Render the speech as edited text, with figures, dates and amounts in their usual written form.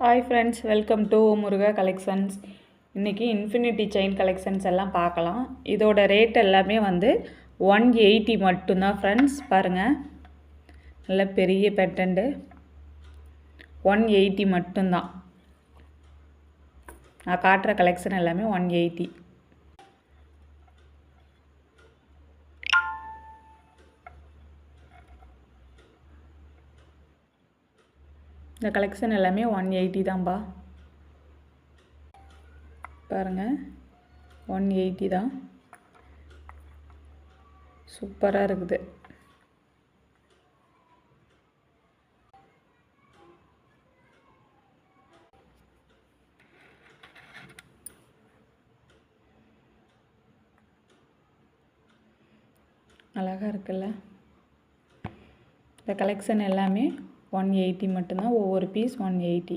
Hi friends, welcome to Muruga collections. இன்றைக்கி infinity chain collections எல்லாம் பார்க்கலாம். இதோட ரேட் எல்லாமே வந்து 180 மட்டும்தான் ஃப்ரெண்ட்ஸ். பாருங்கள், நல்ல பெரிய பேட்டன்டு 180 மட்டும்தான். நான் காட்டுற கலெக்ஷன் எல்லாமே 180. இந்த கலெக்ஷன் எல்லாமே 180 தான்ப்பா. பாருங்கள், 180 தான். சூப்பராக இருக்குது. அழகாக இருக்குல்ல? இந்த கலெக்ஷன் எல்லாமே 180 மட்டும்தான். ஒவ்வொரு பீஸ் 180.